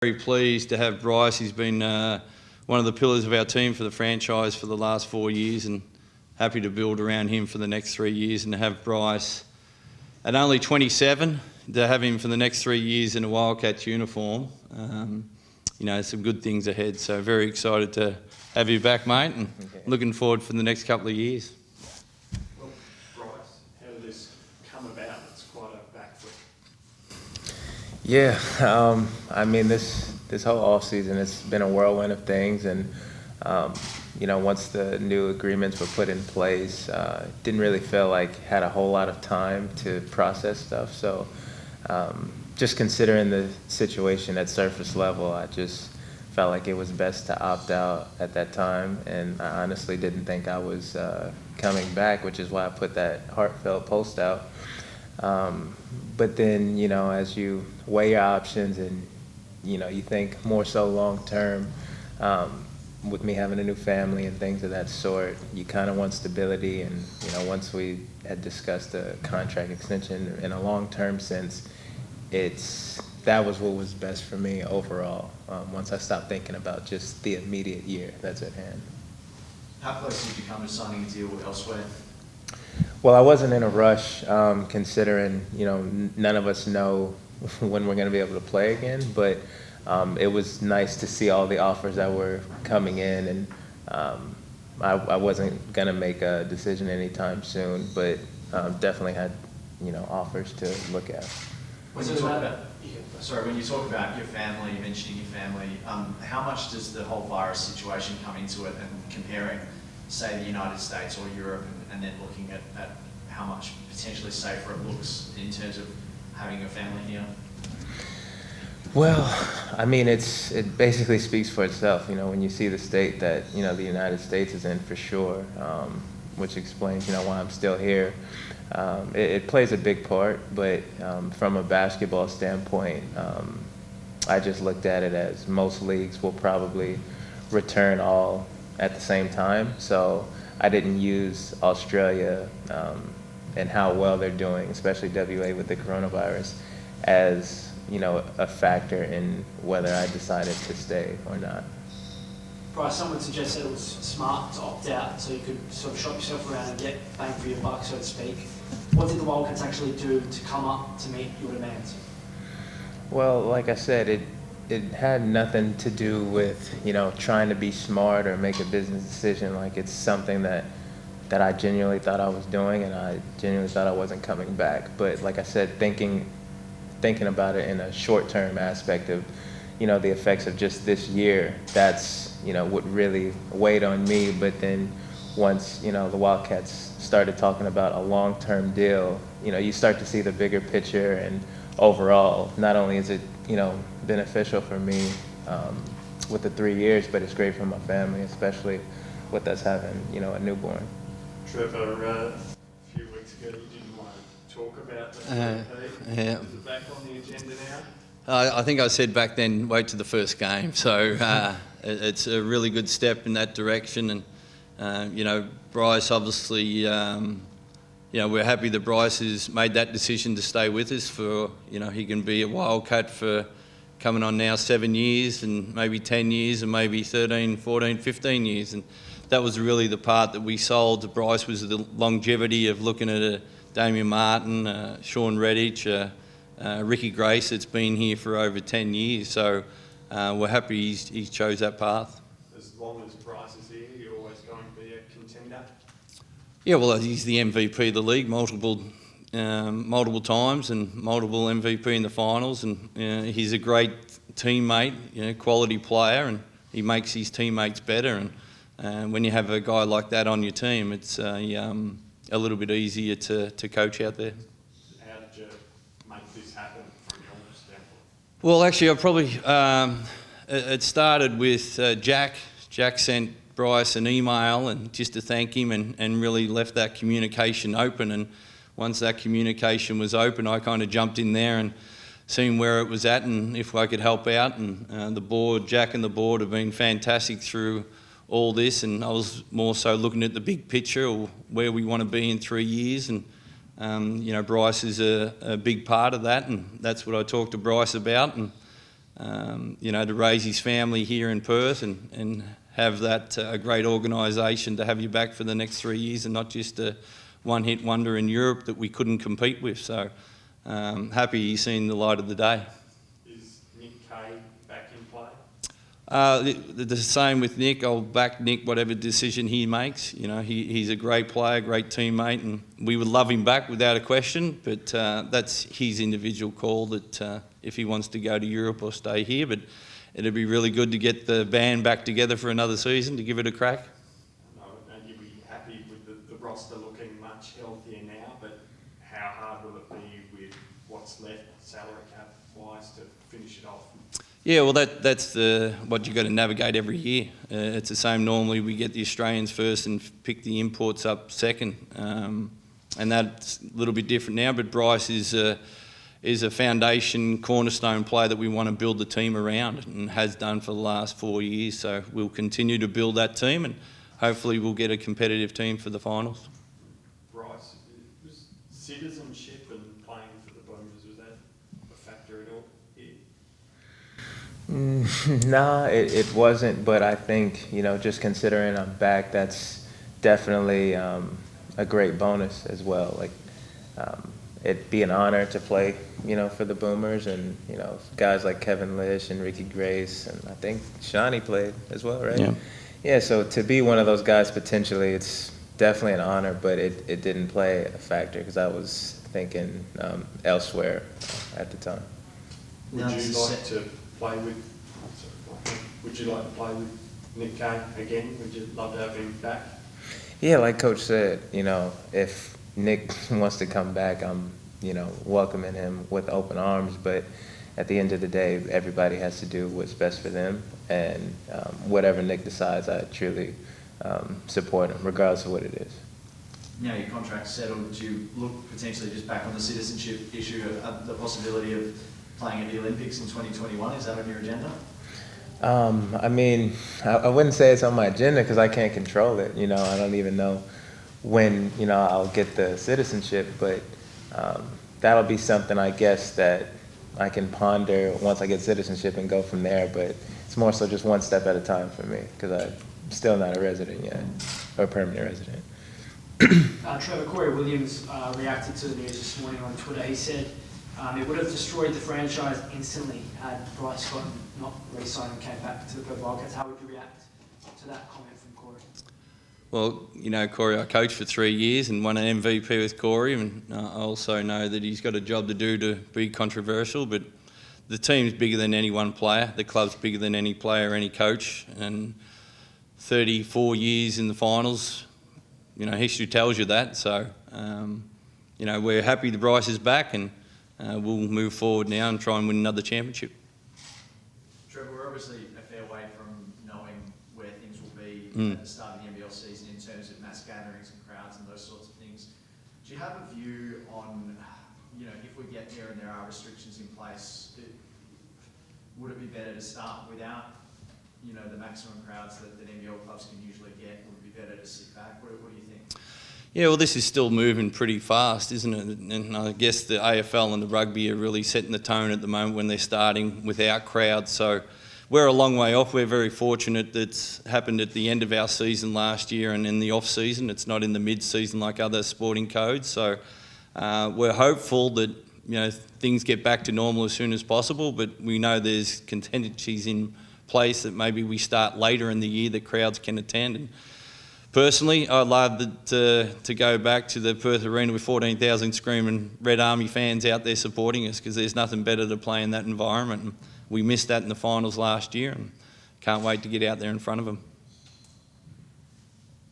Very pleased to have Bryce. He's been one of the pillars of our team for the franchise for the last 4 years, and happy to build around him for the next 3 years. And to have Bryce at only 27, to have him for the next 3 years in a Wildcats uniform, some good things ahead. So very excited to have you back, mate, and looking forward for the next couple of years. Well, Bryce, how did this come about? It's quite a back foot. Yeah, this whole off season, it's been a whirlwind of things, and once the new agreements were put in place, didn't really feel like had a whole lot of time to process stuff. So, just considering the situation at surface level, I just felt like it was best to opt out at that time, and I honestly didn't think I was coming back, which is why I put that heartfelt post out. But then, as you weigh your options and, you think more so long term, with me having a new family and things of that sort, you kind of want stability. And, once we had discussed a contract extension in a long-term sense, that was what was best for me overall, once I stopped thinking about just the immediate year that's at hand. How close did you come to signing a deal elsewhere? Well, I wasn't in a rush, considering, none of us know when we're going to be able to play again, but it was nice to see all the offers that were coming in, and I wasn't going to make a decision anytime soon, but definitely had, offers to look at. When you talk about your family, mentioning your family, how much does the whole virus situation come into it, and comparing, say, the United States or Europe, and then looking at how much potentially safer it looks in terms of having a family here? Well, it basically speaks for itself, when you see the state that, the United States is in, for sure, which explains, why I'm still here. It plays a big part, but from a basketball standpoint, I just looked at it as most leagues will probably return all at the same time. So I didn't use Australia and how well they're doing, especially WA with the coronavirus, as a factor in whether I decided to stay or not. Bryce, some would suggest that it was smart to opt out so you could sort of shop yourself around and get bang for your buck, so to speak. What did the Wildcats actually do to come up to meet your demands? Well, like I said, it had nothing to do with, trying to be smart or make a business decision. Like, it's something that I genuinely thought I was doing, and I genuinely thought I wasn't coming back. But like I said, thinking about it in a short-term aspect of, the effects of just this year, that's, what really weighed on me. But then once, the Wildcats started talking about a long-term deal, you start to see the bigger picture, and overall, not only is it, beneficial for me with the 3 years, but it's great for my family, especially with us having, a newborn. Trevor, a few weeks ago, you didn't want to talk about the MVP. Yeah. Is it back on the agenda now? I think I said back then, wait to the first game. So it's a really good step in that direction. And, Bryce, obviously, we're happy that Bryce has made that decision to stay with us for, he can be a Wildcat for coming on now 7 years, and maybe 10 years, and maybe 13, 14, 15 years. And that was really the part that we sold to Bryce, was the longevity of looking at Damian Martin, Sean Redditch, Ricky Grace, that's been here for over 10 years. So we're happy he chose that path. As long as Bryce is here, you're always going to be a contender? Yeah, well, he's the MVP of the league multiple times, and multiple MVP in the finals, and he's a great teammate, quality player, and he makes his teammates better. And when you have a guy like that on your team, it's a little bit easier to coach out there. How did you make this happen from your standpoint? Well, actually, I probably it started with Jack. Jack sent Bryce an email and just to thank him, and really left that communication open. And once that communication was open, I kind of jumped in there and seen where it was at and if I could help out. And the board, Jack and the board, have been fantastic through all this. And I was more so looking at the big picture, or where we want to be in 3 years. And Bryce is a big part of that, and that's what I talked to Bryce about. And you know, to raise his family here in Perth and have that a great organisation to have you back for the next 3 years and not just a one-hit wonder in Europe that we couldn't compete with. So happy he's seen the light of the day. Is Nick Kay back in play? The same with Nick. I'll back Nick whatever decision he makes. You know, he's a great player, great teammate, and we would love him back without a question. But that's his individual call that if he wants to go to Europe or stay here. But it'd be really good to get the band back together for another season to give it a crack. No, and you'll be happy with the roster looking much healthier now, but how hard will it be with what's left salary cap wise to finish it off? Yeah, well, that's what you've got to navigate every year. It's the same. Normally, we get the Australians first and pick the imports up second, and that's a little bit different now. But Bryce is a foundation cornerstone player that we want to build the team around and has done for the last 4 years. So we'll continue to build that team, and hopefully we'll get a competitive team for the finals. Bryce, was citizenship and playing for the Boomers, was that a factor at all? Nah, it wasn't, but I think, you know, just considering I'm back, that's definitely a great bonus as well. Like, it'd be an honor to play, you know, for the Boomers, and, you know, guys like Kevin Lish and Ricky Grace, and I think Shawnee played as well, right? Yeah. Yeah, so to be one of those guys potentially, it's definitely an honor, but it didn't play a factor because I was thinking elsewhere at the time. Would you like to play with? Would you like to play with Nick Kay again? Would you love to have him back? Yeah, like Coach said, you know, if Nick wants to come back, I'm, you know, welcoming him with open arms. But at the end of the day, everybody has to do what's best for them, and whatever Nick decides, I truly support him, regardless of what it is. Now your contract's settled, do you look potentially just back on the citizenship issue, the possibility of playing at the Olympics in 2021? Is that on your agenda? I mean, I wouldn't say it's on my agenda because I can't control it. You know, I don't even know when, you know, I'll get the citizenship, but that'll be something, I guess, that I can ponder once I get citizenship and go from there. But it's more so just one step at a time for me because I'm still not a resident yet, or a permanent resident. Trevor, Corey Williams reacted to the news this morning on Twitter. He said it would have destroyed the franchise instantly had Bryce Cotton not re-signed and came back to the Perth Wildcats. How would you react to that comment from Corey? Well, you know, Corey, I coached for 3 years and won an MVP with Corey, and I also know that he's got a job to do to be controversial, but the team's bigger than any one player. The club's bigger than any player, any coach, and 34 years in the finals, you know, history tells you that. So, you know, we're happy the Bryce is back, and we'll move forward now and try and win another championship. Trevor, we're obviously a fair way from knowing where things will be at the start of the NBL season in terms of mass gatherings and crowds and those sorts of things. Do you have a view on, you know, if we get there and there are restrictions in place, would it be better to start without, you know, the maximum crowds that NBL clubs can usually get? Would it be better to sit back? What do you think? Yeah, well, this is still moving pretty fast, isn't it? And I guess the AFL and the rugby are really setting the tone at the moment when they're starting without crowds. So we're a long way off. We're very fortunate that's happened at the end of our season last year and in the off-season. It's not in the mid-season like other sporting codes. So we're hopeful that, you know, things get back to normal as soon as possible, but we know there's contingencies in place that maybe we start later in the year that crowds can attend. And personally, I'd love to go back to the Perth Arena with 14,000 screaming Red Army fans out there supporting us, because there's nothing better to play in that environment. And we missed that in the finals last year, and can't wait to get out there in front of them.